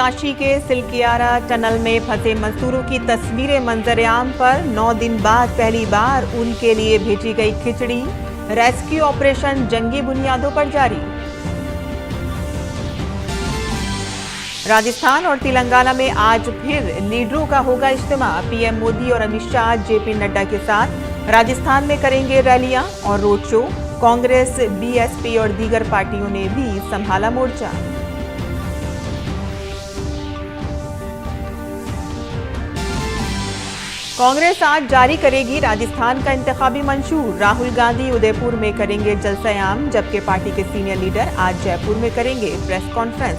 उत्तरकाशी के सिलकियारा टनल में फंसे मजदूरों की तस्वीरें मंजर-ए-आम पर। 9 दिन बाद पहली बार उनके लिए भेजी गई खिचड़ी। रेस्क्यू ऑपरेशन जंगी बुनियादों पर जारी। राजस्थान और तेलंगाना में आज फिर लीडरों का होगा इज्तिमा। पीएम मोदी और अमित शाह जेपी नड्डा के साथ राजस्थान में करेंगे रैलियां और रोड शो। कांग्रेस, बीएसपी और दीगर पार्टियों ने भी संभाला मोर्चा। कांग्रेस आज जारी करेगी राजस्थान का इंतखाबी मंशूर। राहुल गांधी उदयपुर में करेंगे जलसा-ए-आम, जबकि पार्टी के सीनियर लीडर आज जयपुर में करेंगे प्रेस कॉन्फ्रेंस।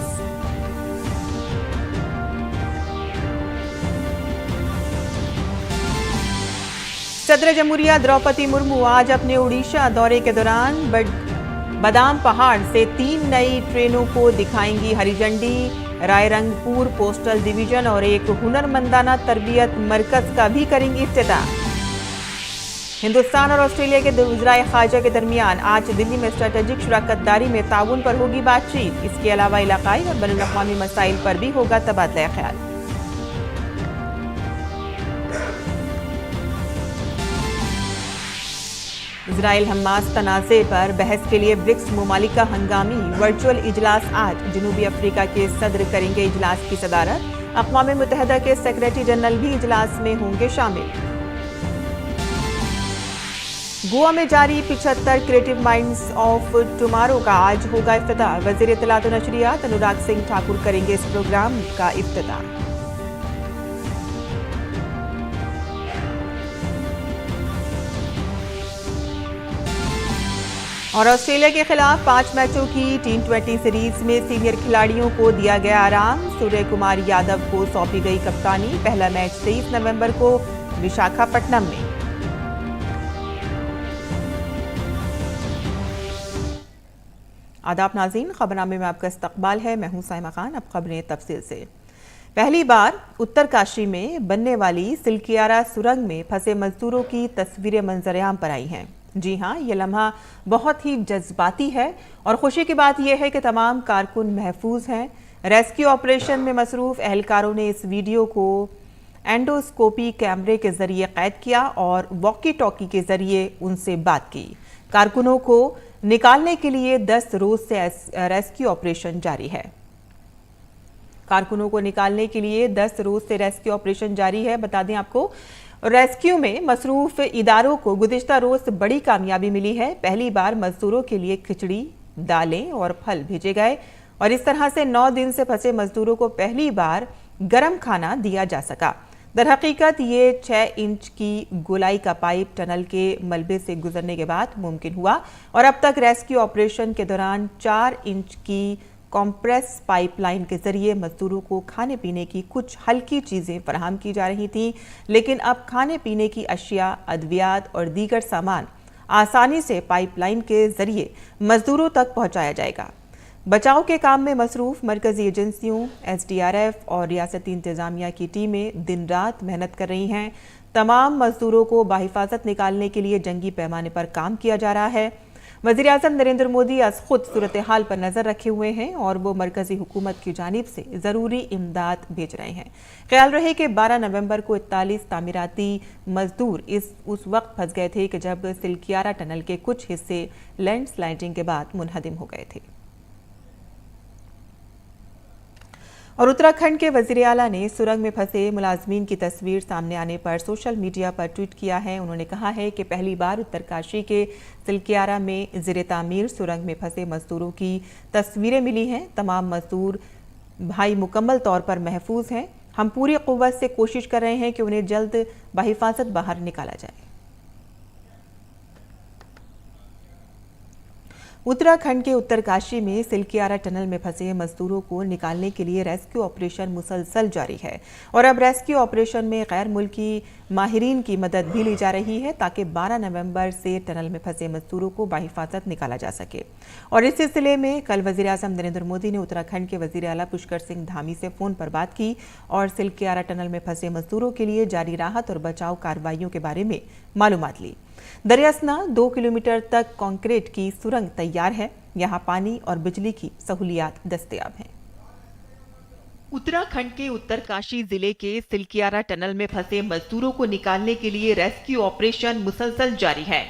सदर जमहूरिया द्रौपदी मुर्मू आज अपने उड़ीसा दौरे के दौरान बादाम पहाड़ से 3 नई ट्रेनों को दिखाएंगी हरी झंडी। रायरंगपुर पोस्टल डिवीजन और एक हुनरमंदाना तरबियत मरकज का भी करेंगी इफ्तिताह। हिंदुस्तान और ऑस्ट्रेलिया के वज़ीर ख़ारजा के दरमियान आज दिल्ली में स्ट्रेटेजिक शराकतदारी में ताउन पर होगी बातचीत। इसके अलावा इलाकाई और बैनुल-अक़वामी मसाइल पर भी होगा तबादला ख्याल। इजराइल हमास तनाज़े पर बहस के लिए ब्रिक्स मुमालिक का हंगामी वर्चुअल इजलास आज। जनूबी अफ्रीका के सदर करेंगे इजलास की सदारत। अक़वाम मुत्तहिदा के सेक्रेटरी जनरल भी इजलास में होंगे शामिल। गोवा में जारी 75 क्रिएटिव माइंड्स ऑफ टुमारो का आज होगा इफ्तिताह। वज़ीर इत्तलात व नशरियात अनुराग सिंह ठाकुर करेंगे इस प्रोग्राम का इफ्तिताह। और ऑस्ट्रेलिया के खिलाफ 5 मैचों की T20 सीरीज में सीनियर खिलाड़ियों को दिया गया आराम। सूर्य कुमार यादव को सौंपी गई कप्तानी। पहला मैच 23 नवंबर को विशाखापट्टनम में। आदाब नाज़रीन, खबरनामे में आपका इस्तकबाल है। मैं हूं साइमा खान। अब खबरें तफसील से। पहली बार उत्तरकाशी में बनने वाली सिलकियारा सुरंग में फंसे मजदूरों की तस्वीरें मंजर-ए-आम पर आई हैं। जी हाँ, ये लम्हा बहुत ही जज्बाती है और खुशी की बात यह है कि तमाम कारकुन महफूज हैं। रेस्क्यू ऑपरेशन में मसरूफ एहलकारों ने इस वीडियो को एंडोस्कोपी कैमरे के जरिए कैद किया और वॉकी टॉकी के जरिए उनसे बात की। कारकुनों को निकालने के लिए 10 रोज से रेस्क्यू ऑपरेशन जारी है। कारकुनों को निकालने के लिए 10 रोज से रेस्क्यू ऑपरेशन जारी है। बता दें आपको, रेस्क्यू में मसरूफ इदारों को गुज़िश्ता रोज बड़ी कामयाबी मिली है। पहली बार मजदूरों के लिए खिचड़ी, दालें और फल भेजे गए और इस तरह से 9 दिन से फंसे मजदूरों को पहली बार गर्म खाना दिया जा सका। दरहकीकत ये 6 इंच की गोलाई का पाइप टनल के मलबे से गुजरने के बाद मुमकिन हुआ और अब तक रेस्क्यू ऑपरेशन के दौरान 4 इंच की कॉम्प्रेस पाइपलाइन के जरिए मजदूरों को खाने पीने की कुछ हल्की चीजें फराहम की जा रही थी, लेकिन अब खाने पीने की अशिया, अद्वियात और दीगर सामान आसानी से पाइपलाइन के जरिए मजदूरों तक पहुंचाया जाएगा। बचाव के काम में मसरूफ मरकजी एजेंसियों, SDRF और रियासती इंतजामिया की टीमें दिन रात मेहनत कर रही हैं। तमाम मजदूरों को बाहिफाजत निकालने के लिए जंगी पैमाने पर काम किया जा रहा है। वज़ीर आज़म नरेंद्र मोदी आज खुद सूरत हाल पर नजर रखे हुए हैं और वो मरकजी हुकूमत की जानिब से ज़रूरी इमदाद भेज रहे हैं। ख्याल रहे कि 12 नवंबर को 41 तामीराती मजदूर उस वक्त फंस गए थे कि जब सिलकियारा टनल के कुछ हिस्से लैंडस्लाइडिंग के बाद मुनहदिम हो गए थे। और उत्तराखंड के वज़ीर आला ने सुरंग में फंसे मुलाजमीन की तस्वीर सामने आने पर सोशल मीडिया पर ट्वीट किया है। उन्होंने कहा है कि पहली बार उत्तरकाशी के सिलकियारा में ज़ेरे तामीर सुरंग में फंसे मजदूरों की तस्वीरें मिली हैं। तमाम मजदूर भाई मुकम्मल तौर पर महफूज हैं। हम पूरी क़ुव्वत से कोशिश कर रहे हैं कि उन्हें जल्द बहिफाजत बाहर निकाला जाए। उत्तराखंड के उत्तरकाशी में सिलकियारा टनल में फंसे मजदूरों को निकालने के लिए रेस्क्यू ऑपरेशन मुसलसल जारी है और अब रेस्क्यू ऑपरेशन में गैर मुल्की माहिरीन की मदद भी ली जा रही है ताकि 12 नवंबर से टनल में फंसे मजदूरों को बाहिफाजत निकाला जा सके। और इस सिलसिले में कल वज़ीर आज़म नरेंद्र मोदी ने उत्तराखंड के वज़ीर आला पुष्कर सिंह धामी से फ़ोन पर बात की और सिलकियारा टनल में फंसे मजदूरों के लिए जारी राहत और बचाव कार्रवाइयों के बारे में मालूमात ली। दरियासना 2 किलोमीटर तक कंक्रीट की सुरंग तैयार है। यहाँ पानी और बिजली की सहूलियात दस्तयाब हैं। उत्तराखंड के उत्तरकाशी जिले के सिलकियारा टनल में फंसे मजदूरों को निकालने के लिए रेस्क्यू ऑपरेशन मुसलसल जारी है।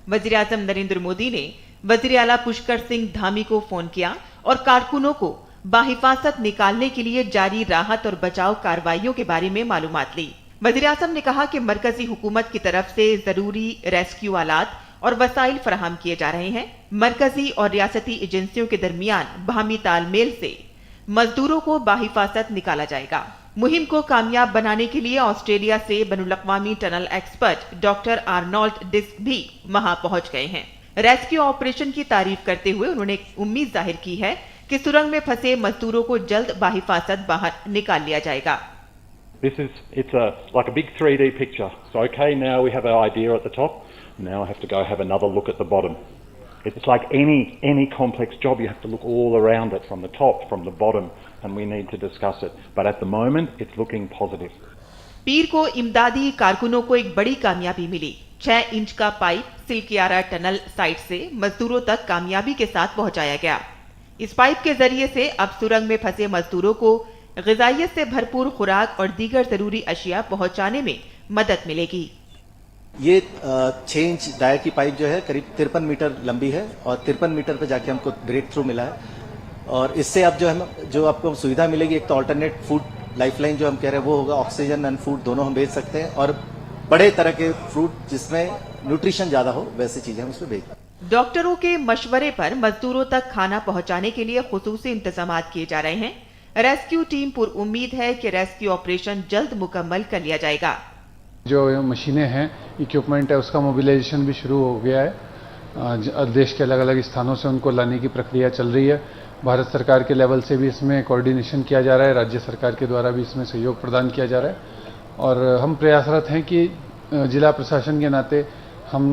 वजीर-ए-आज़म नरेंद्र मोदी ने वजीर आला पुष्कर सिंह धामी को फोन किया और कारकुनों को बाहिफाजत निकालने के लिए जारी राहत और बचाव कार्रवाइयों के बारे में मालूमात ली। वजीर-ए-आज़म ने कहा कि मरकजी हुकूमत की तरफ से जरूरी रेस्क्यू आलात और वसाइल फराहम किए जा रहे हैं। मरकजी और रियासती एजेंसियों के दरमियान बाहमी तालमेल से मजदूरों को बाहिफाजत निकाला जाएगा। मुहिम को कामयाब बनाने के लिए ऑस्ट्रेलिया से बैनुल-अक़वामी टनल एक्सपर्ट डॉक्टर आर्नोल्ड डिस्क भी वहां पहुंच गए हैं। रेस्क्यू ऑपरेशन की तारीफ करते हुए उन्होंने उम्मीद जाहिर की है कि सुरंग में फंसे मजदूरों को जल्द बाहिफाजत बाहर निकाल लिया जाएगा। It's like a big 3D picture. So okay, now we have our idea at the top. Now I have to go have another look at the bottom. It's like any complex job, you have to look all around it, from the top, from the bottom, and we need to discuss it. But at the moment, it's looking positive. पीर को इमदादी कारकुनों को एक बड़ी कामयाबी मिली। 6 inch का pipe Silkyara tunnel site से मजदूरों तक कामयाबी के साथ पहुंचाया गया। इस पाइप के जरिए से अब सुरंग में फंसे मजदूरों को ग़िज़ाइयत से भरपूर खुराक और दीगर जरूरी अशिया पहुंचाने में मदद मिलेगी। ये 6 इंच डायर की पाइप जो है करीब 53 मीटर लंबी है और 53 मीटर पे जाके हमको ब्रेक थ्रू मिला है। और इससे अब जो आपको सुविधा मिलेगी, एक तो अल्टरनेट फूड लाइफलाइन जो हम कह रहे हैं वो होगा, ऑक्सीजन एंड फूड दोनों हम भेज सकते हैं, और बड़े तरह के फ्रूट जिसमें न्यूट्रिशन ज्यादा हो वैसी चीजें हम उसमें भेज। डॉक्टरों के मशवरे पर मजदूरों तक खाना पहुंचाने के लिए खुसूसी इंतजाम किए जा रहे हैं। रेस्क्यू टीम पुरउम्मीद है कि रेस्क्यू ऑपरेशन जल्द मुकम्मल कर लिया जाएगा। जो मशीनें हैं, इक्विपमेंट है, उसका मोबिलाइजेशन भी शुरू हो गया है। देश के अलग अलग स्थानों से उनको लाने की प्रक्रिया चल रही है। भारत सरकार के लेवल से भी इसमें कोऑर्डिनेशन किया जा रहा है, राज्य सरकार के द्वारा भी इसमें सहयोग प्रदान किया जा रहा है। और हम प्रयासरत हैं कि जिला प्रशासन के नाते हम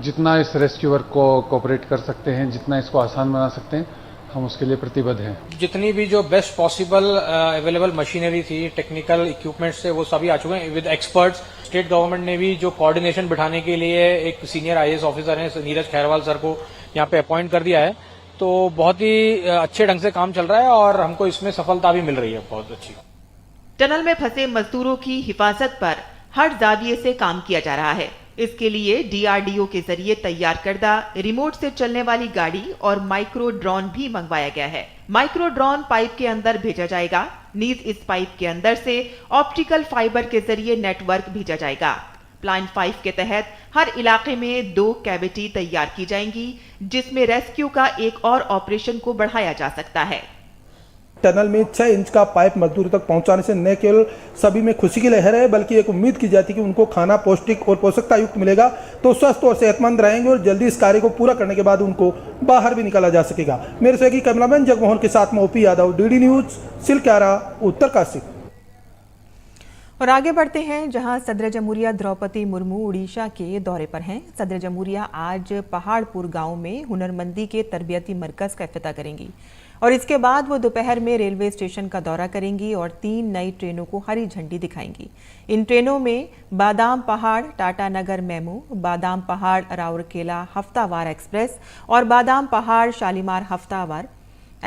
जितना इस रेस्क्यू वर्क को कोऑपरेट कर सकते हैं, जितना इसको आसान बना सकते हैं, हम उसके लिए प्रतिबद्ध हैं। जितनी भी जो बेस्ट पॉसिबल अवेलेबल मशीनरी थी, टेक्निकल इक्विपमेंट्स थे, वो सभी आ चुके हैं विद एक्सपर्ट्स। स्टेट गवर्नमेंट ने भी जो कोऑर्डिनेशन बिठाने के लिए एक सीनियर आईएएस ऑफिसर हैं नीरज खैरवाल सर को यहाँ पे अपॉइंट कर दिया है। तो बहुत ही अच्छे ढंग से काम चल रहा है और हमको इसमें सफलता भी मिल रही है बहुत अच्छी। टनल में फंसे मजदूरों की हिफाजत पर हर जाविये से काम किया जा रहा है। इसके लिए डीआरडीओ के जरिए तैयार करदा रिमोट से चलने वाली गाड़ी और माइक्रो ड्रोन भी मंगवाया गया है। माइक्रो ड्रोन पाइप के अंदर भेजा जाएगा। नीज इस पाइप के अंदर से ऑप्टिकल फाइबर के जरिए नेटवर्क भेजा जाएगा। प्लान 5 के तहत हर इलाके में 2 कैविटी तैयार की जाएंगी, जिसमें रेस्क्यू का एक और ऑपरेशन को बढ़ाया जा सकता है। टनल में 6 इंच का पाइप मजदूरों तक पहुंचाने से न केवल सभी में खुशी की लहर है, बल्कि एक उम्मीद की जाती है कि उनको खाना पौष्टिक और पोषकता युक्त मिलेगा, तो स्वस्थ और सेहतमंद रहेंगे और जल्दी इस कार्य को पूरा करने के बाद उनको बाहर भी निकाला जा सकेगा। मेरे सहयोगी कैमरामैन जगमोहन के साथ में OP Yadav, DD news, Silkyara, Uttarkashi. और आगे बढ़ते हैं, जहां सदर जमहूरिया द्रौपदी मुर्मू उड़ीसा के दौरे पर हैं। सदर जमहूरिया आज पहाड़पुर गांव में हुनरमंदी के तरबियती मरकज का इफ्तिताह करेंगी और इसके बाद वो दोपहर में रेलवे स्टेशन का दौरा करेंगी और 3 नई ट्रेनों को हरी झंडी दिखाएंगी। इन ट्रेनों में बादाम पहाड़ टाटानगर मेमू, बादाम पहाड़ राउरकेला हफ्तावार एक्सप्रेस और बादाम पहाड़ शालीमार हफ्तावार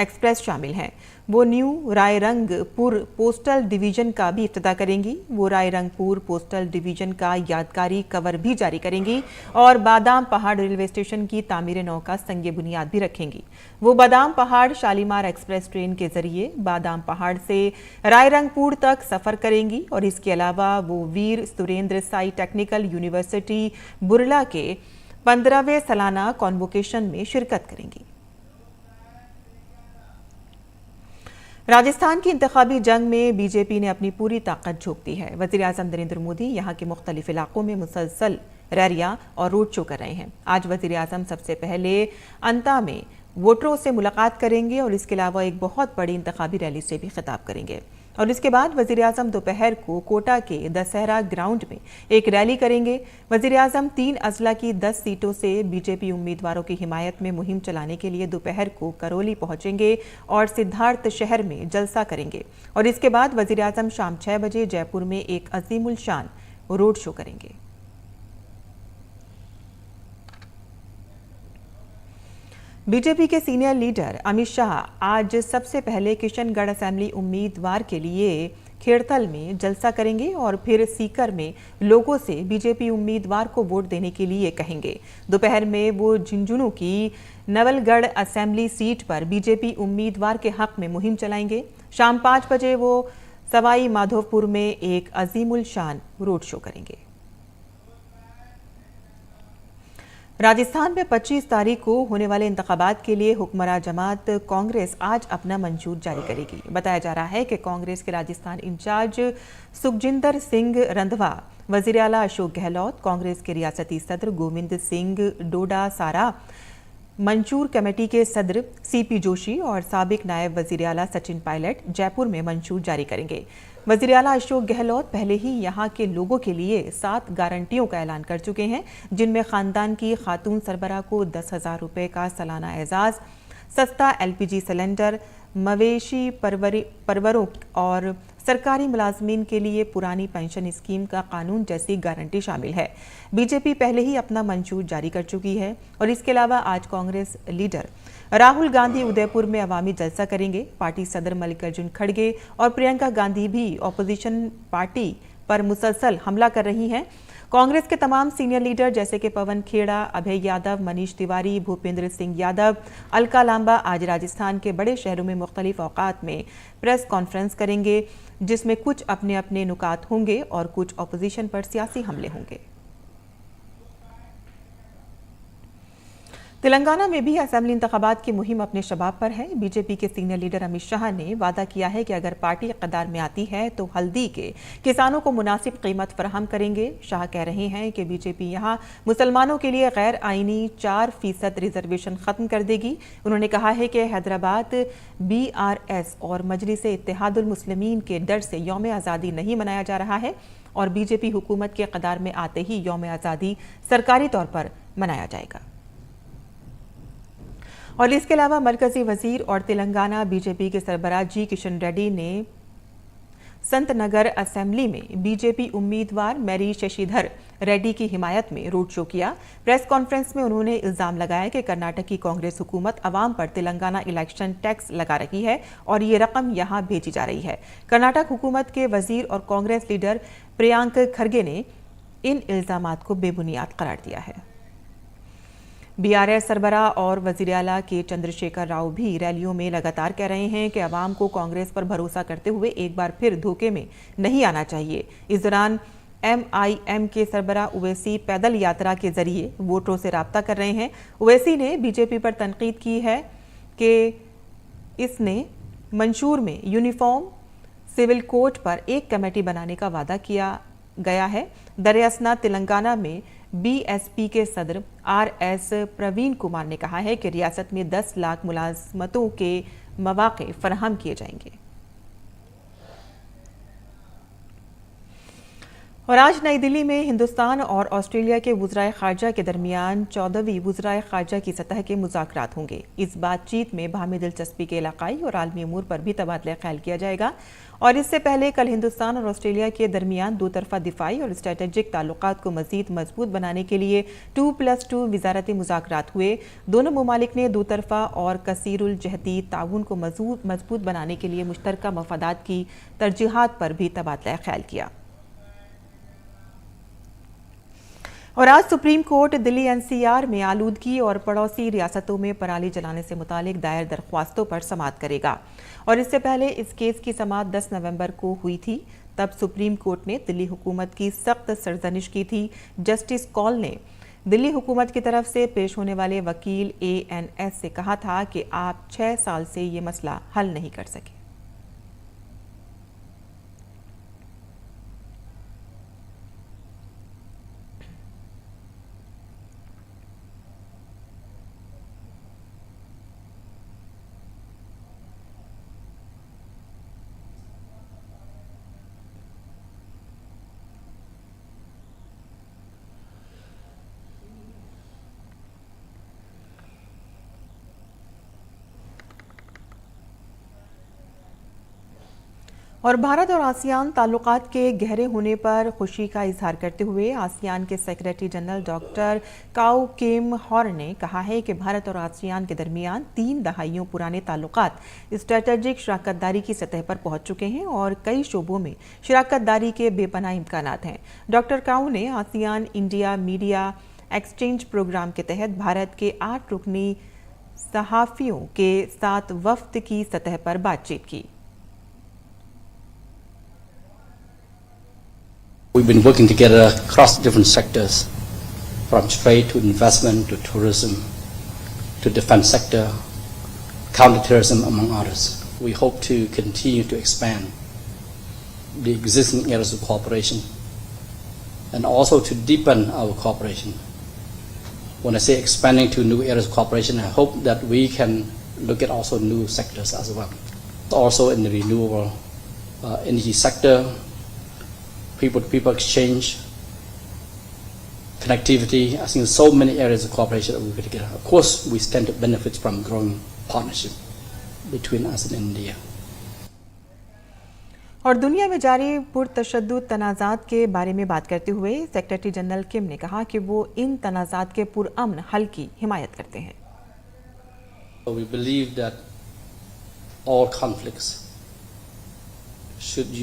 एक्सप्रेस शामिल हैं। वो न्यू रायरंगपुर पोस्टल डिवीजन का भी इफ्तिताह करेंगी। वो रायरंगपुर पोस्टल डिवीजन का यादगारी कवर भी जारी करेंगी और बादाम पहाड़ रेलवे स्टेशन की तामीर नौ का संगे बुनियाद भी रखेंगी। वो बादाम पहाड़ शालीमार एक्सप्रेस ट्रेन के जरिए बादाम पहाड़ से रायरंगपुर तक सफर करेंगी और इसके अलावा वो वीर सुरेंद्र साई टेक्निकल यूनिवर्सिटी बुरला के 15वें सालाना कॉन्वोकेशन में शिरकत करेंगी। राजस्थान की इंतखाबी जंग में बीजेपी ने अपनी पूरी ताकत झोंक दी है। वज़ीर-ए-आज़म नरेंद्र मोदी यहाँ के मुख्तलिफ इलाकों में मुसलसल रैलियां और रोड शो कर रहे हैं। आज वज़ीर-ए-आज़म सबसे पहले अंता में वोटरों से मुलाकात करेंगे और इसके अलावा एक बहुत बड़ी इंतखाबी रैली से भी खिताब करेंगे और इसके बाद वज़ीर-ए-आज़म दोपहर को कोटा के दशहरा ग्राउंड में एक रैली करेंगे। वज़ीर-ए-आज़म 3 अजला की 10 सीटों से बीजेपी उम्मीदवारों की हिमायत में मुहिम चलाने के लिए दोपहर को करौली पहुंचेंगे और सिद्धार्थ शहर में जलसा करेंगे और इसके बाद वज़ीर-ए-आज़म शाम 6 बजे जयपुर में एक अजीमुल शान रोड शो करेंगे। बीजेपी के सीनियर लीडर अमित शाह आज सबसे पहले किशनगढ़ असेंबली उम्मीदवार के लिए खेड़तल में जलसा करेंगे और फिर सीकर में लोगों से बीजेपी उम्मीदवार को वोट देने के लिए कहेंगे। दोपहर में वो झुंझुनू की नवलगढ़ असेंबली सीट पर बीजेपी उम्मीदवार के हक में मुहिम चलाएंगे। शाम 5 बजे वो सवाई माधोपुर में एक अजीमुल शान रोड शो करेंगे। राजस्थान में 25 तारीख को होने वाले इंतखाबात के लिए हुक्मरान जमात कांग्रेस आज अपना मंशूर जारी करेगी। बताया जा रहा है कि कांग्रेस के राजस्थान इंचार्ज सुखजिंदर सिंह रंधवा, वजीर आला अशोक गहलोत, कांग्रेस के रियासती सदर गोविंद सिंह डोडा सारा, मंशूर कमेटी के सदर सीपी जोशी और साबिक नायब वजीर आला सचिन पायलट जयपुर में मंशूर जारी करेंगे। वजीर आला अशोक गहलोत पहले ही यहां के लोगों के लिए 7 गारंटियों का ऐलान कर चुके हैं, जिनमें खानदान की खातून सरबराह को 10,000 रुपए का सालाना एजाज, सस्ता एलपीजी सिलेंडर, मवेशी परवरों और सरकारी मुलाजमीन के लिए पुरानी पेंशन स्कीम का कानून जैसी गारंटी शामिल है। बीजेपी पहले ही अपना मंशूर जारी कर चुकी है और इसके अलावा आज कांग्रेस लीडर राहुल गांधी उदयपुर में अवामी जलसा करेंगे। पार्टी सदर मल्लिकार्जुन खड़गे और प्रियंका गांधी भी ऑपोजिशन पार्टी पर मुसलसल हमला कर रही हैं। कांग्रेस के तमाम सीनियर लीडर जैसे कि पवन खेड़ा, अभय यादव, मनीष तिवारी, भूपेंद्र सिंह यादव, अलका लांबा आज राजस्थान के बड़े शहरों में मुख्तलिफ औकात में प्रेस कॉन्फ्रेंस करेंगे, जिसमें कुछ अपने अपने नुकात होंगे और कुछ ऑपोजिशन पर सियासी हमले होंगे। तेलंगाना में भी असेंबली इंतखाबात की मुहिम अपने शबाब पर है। बीजेपी के सीनियर लीडर अमित शाह ने वादा किया है कि अगर पार्टी इक़्तिदार में आती है तो हल्दी के किसानों को मुनासिब कीमत फराहम करेंगे। शाह कह रहे हैं कि बीजेपी यहां मुसलमानों के लिए गैर आइनी 4% रिजर्वेशन खत्म कर देगी। उन्होंने कहा है कि हैदराबाद BRS और मजलिस इत्तेहादुल मुस्लिमीन के डर से यौम आज़ादी नहीं मनाया जा रहा है और बीजेपी हुकूमत के इक़्तिदार में आते ही यौम आज़ादी सरकारी तौर पर मनाया जाएगा। और इसके अलावा मरकजी वजीर और तेलंगाना बीजेपी के सरबराह जी किशन रेड्डी ने संतनगर असेंबली में बीजेपी उम्मीदवार मैरी शशिधर रेड्डी की हिमायत में रोड शो किया। प्रेस कॉन्फ्रेंस में उन्होंने इल्जाम लगाया कि कर्नाटक की कांग्रेस हुकूमत अवाम पर तेलंगाना इलेक्शन टैक्स लगा रही है और ये रकम यहां भेजी जा रही है। कर्नाटक हुकूमत के वजीर और कांग्रेस लीडर प्रियांक खरगे ने इन इल्जामात को बेबुनियाद करार दिया है। BRS सरबराह और वजीर आला के चंद्रशेखर राव भी रैलियों में लगातार कह रहे हैं कि अवाम को कांग्रेस पर भरोसा करते हुए एक बार फिर धोखे में नहीं आना चाहिए। इस दौरान MIM के सरबराह ओवैसी पैदल यात्रा के जरिए वोटरों से राब्ता कर रहे हैं। ओवैसी ने बीजेपी पर तनकीद की है कि इसने मंशूर में यूनिफॉर्म सिविल कोड पर एक कमेटी बनाने का वादा किया गया है। दरअसल तेलंगाना में BSP के सदर RS प्रवीण कुमार ने कहा है कि रियासत में 10 लाख मुलाजमतों के मौके फराहम किए जाएंगे। और आज नई दिल्ली में हिंदुस्तान और ऑस्ट्रेलिया के वज़राए ख़ारजा के दरमियान 14वीं वज़राए ख़ारजा की सतह के मुज़ाकरात होंगे। इस बातचीत में बाहमी दिलचस्पी के इलाकाई और आलमी अमूर पर भी तबादला ख्याल किया जाएगा। और इससे पहले कल हिंदुस्तान और ऑस्ट्रेलिया के दरमियान 2 तरफ़ा दिफाई और स्ट्रेटेजिक ताल्लुकात को मज़ीद मजबूत बनाने के लिए 2+2 वज़ारती मुज़ाकरात हुए। दोनों ममालिक ने 2 तरफ़ा और कसीरुल जहती ताउन को मजबूत बनाने के लिए मुश्तरका मफादात की तरजीहात पर भी तबादला ख्याल किया। और आज सुप्रीम कोर्ट दिल्ली NCR में आलूदगी और पड़ोसी रियासतों में पराली जलाने से मुतालिक दायर दरख्वास्तों पर समाअत करेगा। और इससे पहले इस केस की समाअत 10 नवंबर को हुई थी। तब सुप्रीम कोर्ट ने दिल्ली हुकूमत की सख्त सरजनिश की थी। जस्टिस कौल ने दिल्ली हुकूमत की तरफ से पेश होने वाले वकील ANS से कहा था कि आप 6 साल से ये मसला हल नहीं कर सके। और भारत और आसियान ताल्लुकात के गहरे होने पर खुशी का इजहार करते हुए आसियान के सेक्रेटरी जनरल डॉक्टर काउ किम हॉर्न ने कहा है कि भारत और आसियान के दरमियान 3 दहाइयों पुराने ताल्लुकात स्ट्रेटेजिक शराकतदारी की सतह पर पहुंच चुके हैं और कई शोबों में शराकतदारी के बेपनाह इम्कानात हैं। डॉक्टर काउ ने ASEAN India media exchange program के तहत भारत के 8 रुकनी सहाफ़ियों के साथ वफ्द की सतह पर बातचीत की। We've been working together across different sectors, from trade to investment to tourism to defense sector, counterterrorism, among others. We hope to continue to expand the existing areas of cooperation and also to deepen our cooperation. When I say expanding to new areas of cooperation, I hope that we can look at also new sectors as well. Also in the renewable energy sector, people-to-people exchange, connectivity. I think there's so many areas of cooperation that we could get. Of course, we stand to benefit from growing partnership between us and India. और दुनिया में जारी पुरतशद्दुद तनाज़ात के बारे में बात करते हुए सेक्रेटरी जनरल किम ने कहा कि वो इन तनाज़ात के पुरअमन हल की हिमायत करते हैं। We believe that all conflicts should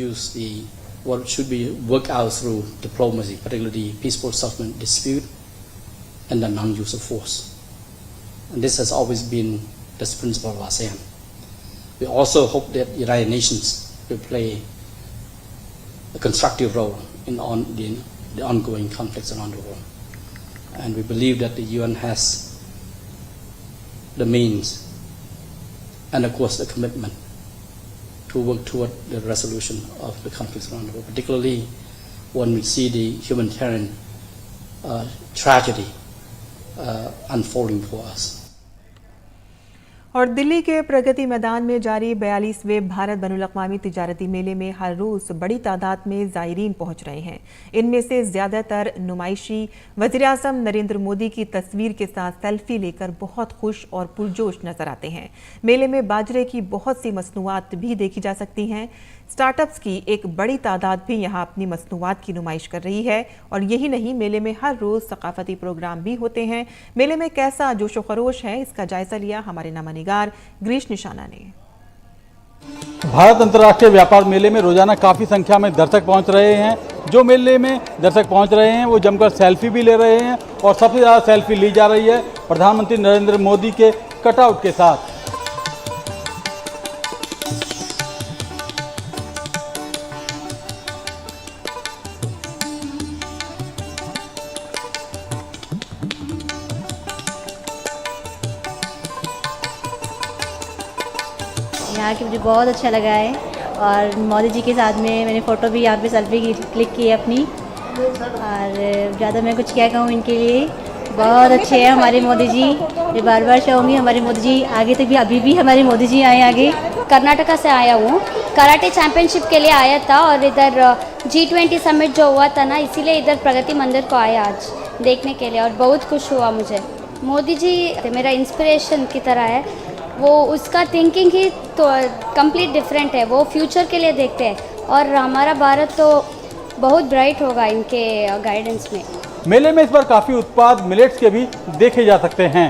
be worked out through diplomacy, particularly peaceful settlement dispute and the non-use of force. And this has always been the principle of ASEAN. We also hope that the United Nations will play a constructive role in the ongoing conflicts around the world. And we believe that the UN has the means and of course the commitment to work toward the resolution of the conflicts around the world, particularly when we see the humanitarian tragedy unfolding for us. और दिल्ली के प्रगति मैदान में जारी 42वें भारत बैनुल-अक़वामी तिजारती मेले में हर रोज़ बड़ी तादाद में ज़ायरीन पहुंच रहे हैं। इनमें से ज़्यादातर नुमाइशी वज़ीर-ए-आज़म नरेंद्र मोदी की तस्वीर के साथ सेल्फी लेकर बहुत खुश और पुरजोश नजर आते हैं। मेले में बाजरे की बहुत सी मसनूआत भी देखी जा सकती हैं। स्टार्टअप्स की एक बड़ी तादाद भी यहाँ अपनी मसनूआत की नुमाइश कर रही है। और यही नहीं, मेले में हर रोज़ सकाफती प्रोग्राम भी होते हैं। मेले में कैसा जोशो खरोश है, इसका जायजा लिया हमारे नामानिगार ग्रीश निशाना ने। भारत अंतर्राष्ट्रीय व्यापार मेले में रोजाना काफ़ी संख्या में दर्शक पहुंच रहे हैं। जो मेले में दर्शक पहुंच रहे हैं वो जमकर सेल्फी भी ले रहे हैं और सबसे ज़्यादा सेल्फी ली जा रही है प्रधानमंत्री नरेंद्र मोदी के कटआउट के साथ। यहाँ के मुझे बहुत अच्छा लगा है और मोदी जी के साथ में मैंने फ़ोटो भी यहाँ पे सेल्फी क्लिक की है अपनी। और ज़्यादा मैं कुछ क्या कहूँ, इनके लिए बहुत अच्छे हैं हमारे मोदी जी। मैं बार बार चाहूँगी हमारे मोदी जी आगे तक भी, अभी भी हमारे मोदी जी आए आगे। कर्नाटका से आया हूँ, कराटे चैंपियनशिप के लिए आया था और इधर G20 समिट जो हुआ था ना, इसीलिए इधर प्रगति मंदिर को आया आज देखने के लिए और बहुत खुश हुआ मुझे। मोदी जी मेरा इंस्पिरेशन की तरह है, वो उसका थिंकिंग ही तो कंप्लीट डिफरेंट है। वो फ्यूचर के लिए देखते हैं और हमारा भारत तो बहुत ब्राइट होगा इनके गाइडेंस में। मेले में इस बार काफ़ी उत्पाद मिलेट्स के भी देखे जा सकते हैं।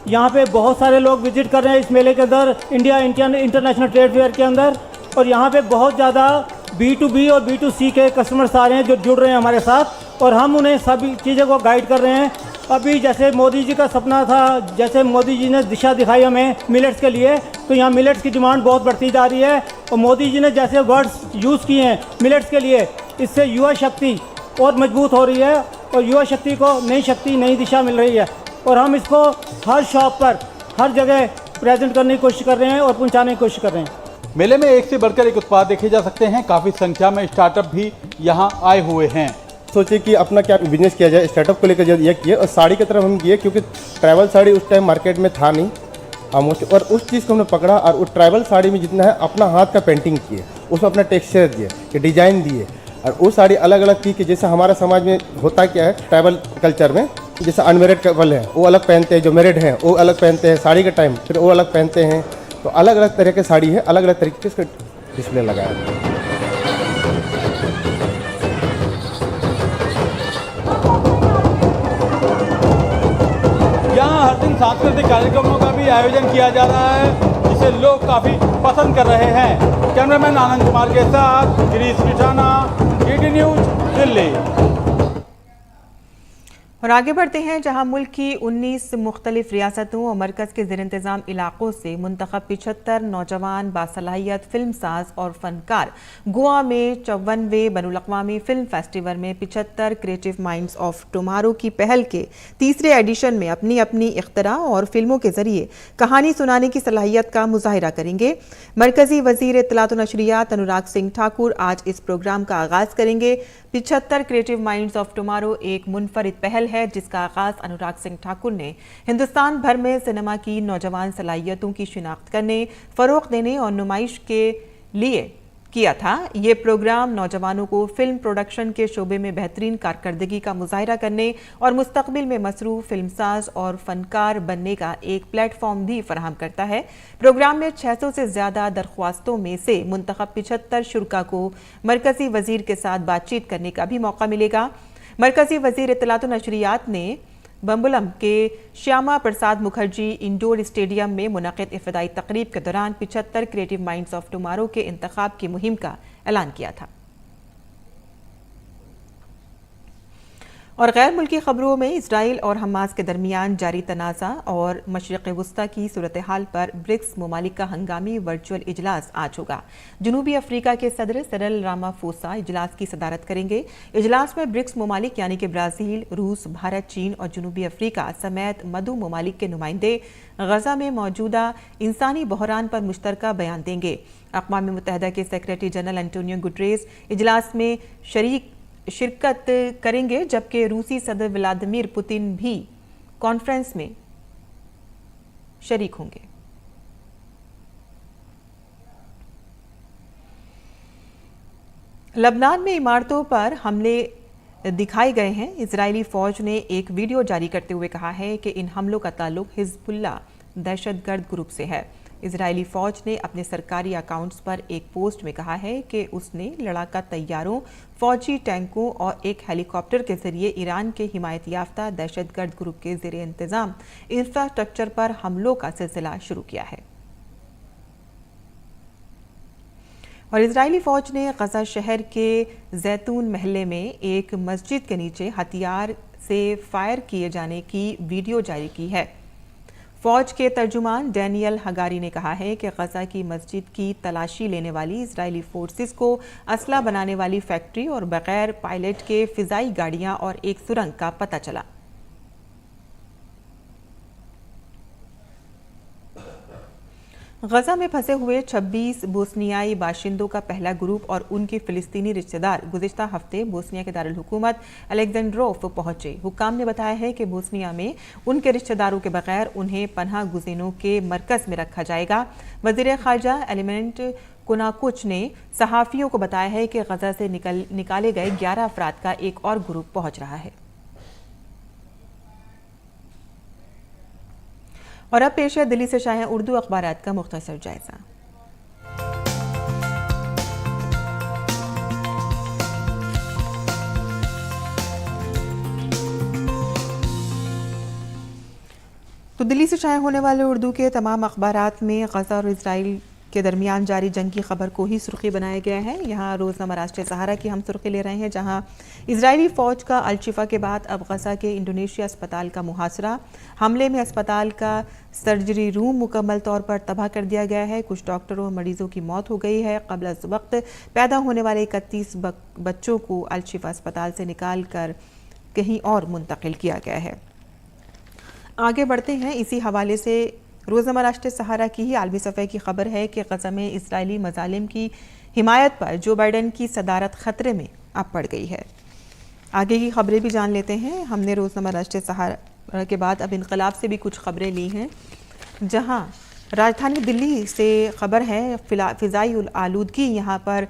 यहाँ पे बहुत सारे लोग विजिट कर रहे हैं इस मेले के अंदर, इंडिया इंटरनेशनल ट्रेड फेयर के अंदर। और यहाँ पे बहुत ज़्यादा B2B और B2C के कस्टमर्स आ रहे हैं जो जुड़ रहे हैं हमारे साथ और हम उन्हें सभी चीज़ों को गाइड कर रहे हैं। अभी जैसे मोदी जी का सपना था, जैसे मोदी जी ने दिशा दिखाई हमें मिलेट्स के लिए, तो यहाँ मिलेट्स की डिमांड बहुत बढ़ती जा रही है। और मोदी जी ने जैसे वर्ड्स यूज़ किए हैं मिलेट्स के लिए, इससे युवा शक्ति और मजबूत हो रही है और युवा शक्ति को नई शक्ति, नई दिशा मिल रही है। और हम इसको हर शॉप पर, हर जगह प्रेजेंट करने की कोशिश कर रहे हैं और पहुँचाने की कोशिश कर रहे हैं। मेले में एक से बढ़कर एक उत्पाद देखे जा सकते हैं। काफ़ी संख्या में स्टार्टअप भी यहाँ आए हुए हैं। सोचे कि अपना क्या बिजनेस किया जाए, स्टार्टअप को लेकर ये किए और साड़ी की तरफ हम किए क्योंकि ट्रैवल साड़ी उस टाइम मार्केट में था नहीं ऑलमोस्ट। और उस चीज़ को हमने पकड़ा और उस ट्रैवल साड़ी में जितना है अपना हाथ का पेंटिंग किए, उसमें अपना टेक्सचर दिए, कि डिज़ाइन दिए। और वो साड़ी अलग अलग थी कि जैसे हमारा समाज में होता क्या है ट्रैवल कल्चर में, जैसे अनमेरिड कपल है वो अलग पहनते हैं, जो मैरिड हैं वो अलग पहनते हैं साड़ी के टाइम, फिर वो अलग पहनते हैं। तो अलग अलग तरह की साड़ी है, अलग अलग तरीके से डिस्प्ले लगाया है। सांस्कृतिक कार्यक्रमों का भी आयोजन किया जा रहा है, जिसे लोग काफ़ी पसंद कर रहे हैं। कैमरामैन आनंद कुमार के साथ गिरीश मिठाना, DD न्यूज, दिल्ली। और आगे बढ़ते हैं, जहां मुल्क की 19 मुख्तलिफ रियासतों और मरकज़ के ज़ेर इंतज़ाम इलाकों से मुंतखब 75 नौजवान बासलाहियत फिल्म साज और फनकार गोवा में 54वें बैनुल-अक़वामी फिल्म फेस्टिवल में 75 क्रिएटिव माइंड्स ऑफ टुमारो की पहल के तीसरे एडिशन में अपनी अपनी इख्तरा और फिल्मों के जरिए कहानी सुनाने की सलाहियत का मुजाहिरा करेंगे। मरकजी वज़ीर इत्तलात व नशरियात अनुराग सिंह ठाकुर आज इस प्रोग्राम का आगाज़ करेंगे। 75 क्रिएटिव माइंड्स ऑफ टुमारो एक मुनफरिद पहल है जिसका आगाज अनुराग सिंह ठाकुर ने हिंदुस्तान भर में सिनेमा की नौजवान सलाहियतों की शिनाख्त करने, फरोग़ देने और नुमाइश के लिए किया था। ये प्रोग्राम नौजवानों को फिल्म प्रोडक्शन के शोबे में बेहतरीन कारकर्दगी का मुजाहिरा करने और मुस्तकबिल में मसरूफ फिल्मसाज और फनकार बनने का एक प्लेटफॉर्म भी फराहम करता है। प्रोग्राम में 600 से ज़्यादा दरख्वास्तों में से मुंतखब 75 शुरका को मरकजी वजीर के साथ बातचीत करने का भी मौका मिलेगा। मरकजी वजीर इत्तलात व नशरियात ने बम्बुलम के श्यामा प्रसाद मुखर्जी इंडोर स्टेडियम में मुनक़िद इफ्तिताई तकरीब के दौरान 75 क्रिएटिव माइंड्स ऑफ टुमारो के इंतखाब की मुहिम का ऐलान किया था। और गैर मुल्की खबरों में इजराइल और हमास के दरमियान जारी तनाज़ा और मशरिक़ वस्ता की सूरत हाल पर ब्रिक्स ममालिक का हंगामी वर्चुअल इजलास आज होगा। जनूबी अफ्रीका के सदर सिरिल रामाफोसा इजलास की सदारत करेंगे। इजलास में ब्रिक्स ममालिक यानी कि ब्राज़ील, रूस, भारत, चीन और जनूबी अफ्रीका समेत मदू ममालिक के नुमाइंदे गजा में मौजूदा इंसानी बहरान पर मुश्तरका बयान देंगे। अक़वाम मुत्तहिदा के सेक्रेटरी जनरल एंटोनियो गुटरेस इजलास में शिरकत करेंगे, जबकि रूसी सदर व्लादिमीर पुतिन भी कॉन्फ्रेंस में शरीक होंगे। लबनान में इमारतों पर हमले दिखाए गए हैं। इजरायली फौज ने एक वीडियो जारी करते हुए कहा है कि इन हमलों का ताल्लुक हिजबुल्लाह दहशतगर्द ग्रुप से है। इजरायली फौज ने अपने सरकारी अकाउंट्स पर एक पोस्ट में कहा है कि उसने लड़ाका तैयारों, फौजी टैंकों और एक हेलीकॉप्टर के जरिए ईरान के हिमायत याफ्ता दहशतगर्द ग्रुप के ज़ेर इंतज़ाम इंफ्रास्ट्रक्चर पर हमलों का सिलसिला शुरू किया है। और इजरायली फौज ने गजा शहर के जैतून महल्ले में एक मस्जिद के नीचे हथियार से फायर किए जाने की वीडियो जारी की है। फौज के तर्जुमान डैनियल हगारी ने कहा है कि गजा की मस्जिद की तलाशी लेने वाली इजरायली फोर्सेस को असला बनाने वाली फैक्ट्री और बगैर पायलट के फिजाई गाड़ियां और एक सुरंग का पता चला। गजा में फंसे हुए 26 बोस्नियाई बाशिंदों का पहला ग्रुप और उनके फिलिस्तीनी रिश्तेदार गुज़िश्ता हफ्ते बोस्निया के दारुल हुकूमत अलेक्जेंड्रोव पहुंचे। हुकाम ने बताया है कि बोस्निया में उनके रिश्तेदारों के बगैर उन्हें पनाह गुज़ीनों के मरकज़ में रखा जाएगा। वज़ीर ख़ारजा एलिमेंट कुनाकुच ने सहाफ़ियों को बताया है कि गजा से निकाले गए 11 अफराद का एक और ग्रुप पहुंच रहा है। और अब पेश है दिल्ली से शाया उर्दू अखबारात का मुख्तसर जायजा। तो दिल्ली से शाया होने वाले उर्दू के तमाम अखबारात में गजा और इजराइल के दरमियान जारी जंग की खबर को ही सुर्खी बनाया गया है। यहाँ रोज़नामा राष्ट्रीय सहारा की हम सुर्खी ले रहे हैं, जहाँ इजरायली फ़ौज का अल-शिफा के बाद अब गजा के इंडोनेशिया अस्पताल का मुहासरा। हमले में अस्पताल का सर्जरी रूम मुकम्मल तौर पर तबाह कर दिया गया है। कुछ डॉक्टरों और मरीजों की मौत हो गई है। क़ब्ल अज़ वक्त पैदा होने वाले 31 बच्चों को अल-शिफा अस्पताल से निकाल कर कहीं और मुंतकिल किया गया है। आगे बढ़ते हैं, इसी हवाले से रोज़नामा राष्ट्रीय सहारा की ही आलमी सफ़े की खबर है कि गजा में इजरायली मज़ालिम की हिमायत पर जो बाइडन की सदारत ख़तरे में अब पड़ गई है। आगे की खबरें भी जान लेते हैं। हमने रोज़नामा राष्ट्रीय सहारा के बाद अब इनकलाब से भी कुछ खबरें ली हैं, जहां राजधानी दिल्ली से खबर है फ़िज़ाई आलूदगी यहाँ पर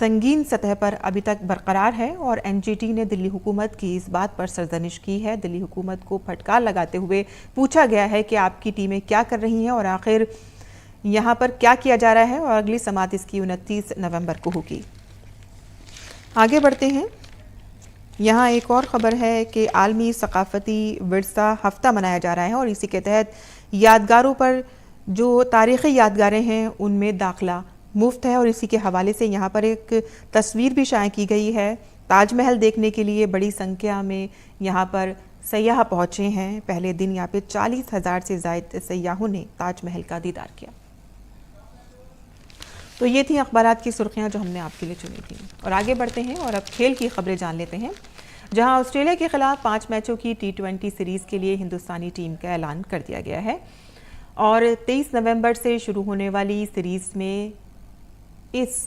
संगीन सतह पर अभी तक बरकरार है और एनजीटी ने दिल्ली हुकूमत की इस बात पर सरजनिश की है। दिल्ली हुकूमत को फटकार लगाते हुए पूछा गया है कि आपकी टीमें क्या कर रही हैं और आखिर यहाँ पर क्या किया जा रहा है, और अगली समात इसकी 29 नवंबर को होगी। आगे बढ़ते हैं, यहाँ एक और ख़बर है कि आलमी सकाफ़ती विरसा हफ्ता मनाया जा रहा है और इसी के तहत यादगारों पर जो तारीख़ी यादगारें हैं उनमें दाखिला मुफ्त है। और इसी के हवाले से यहाँ पर एक तस्वीर भी शाया की गई है। ताजमहल देखने के लिए बड़ी संख्या में यहाँ पर सयाह पहुँचे हैं। पहले दिन यहाँ पे 40,000 से ज़ायद सयाहों ने ताजमहल का दीदार किया। तो ये थी अखबारात की सुर्खियाँ जो हमने आपके लिए चुनी थी। और आगे बढ़ते हैं और अब खेल की खबरें जान लेते हैं, जहां ऑस्ट्रेलिया के खिलाफ 5 मैचों की T20 सीरीज़ के लिए हिंदुस्तानी टीम का ऐलान कर दिया गया है। और 23 नवंबर से शुरू होने वाली सीरीज़ में इस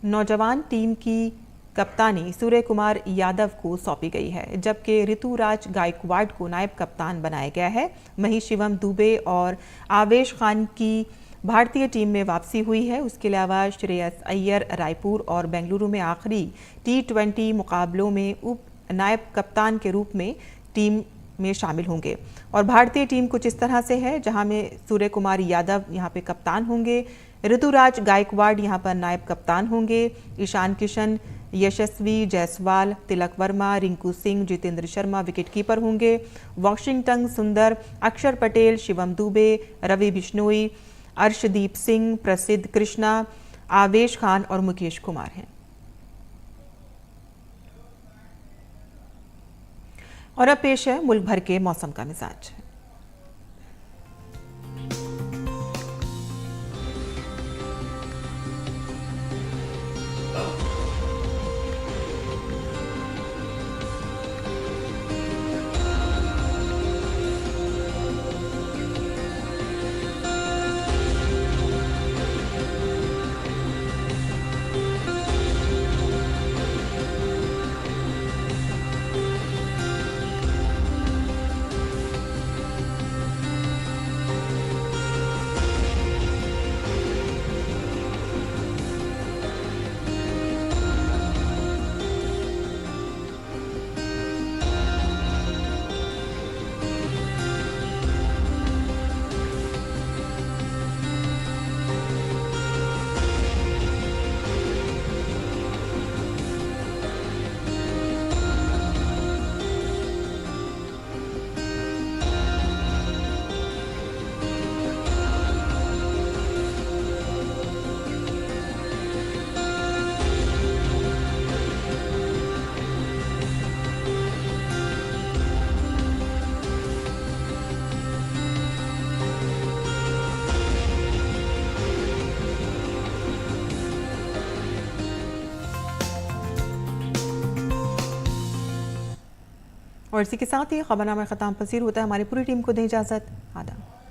नौजवान टीम की कप्तानी सूर्य कुमार यादव को सौंपी गई है, जबकि ऋतुराज गायकवाड़ को नायब कप्तान बनाया गया है। वहीं शिवम दुबे और आवेश खान की भारतीय टीम में वापसी हुई है। उसके अलावा श्रेयस अय्यर रायपुर और बेंगलुरु में आखिरी T20 मुकाबलों में उप नायब कप्तान के रूप में टीम में शामिल होंगे। और भारतीय टीम कुछ इस तरह से है, जहां में सूर्य कुमार यादव यहां पे कप्तान होंगे, ऋतुराज गायकवाड़ यहां पर नायब कप्तान होंगे, ईशान किशन, यशस्वी जायसवाल, तिलक वर्मा, रिंकू सिंह, जितेंद्र शर्मा विकेटकीपर होंगे, वॉशिंगटन सुंदर, अक्षर पटेल, शिवम दुबे, रवि बिश्नोई, अर्शदीप सिंह, प्रसिद्ध कृष्णा, आवेश खान और मुकेश कुमार हैं। और अब पेश है मुल्क भर के मौसम का मिजाज। और इसी के साथ ही खबरनामा ख़त्म पसीर होता है। हमारी पूरी टीम को दें इजाज़त। आदाब।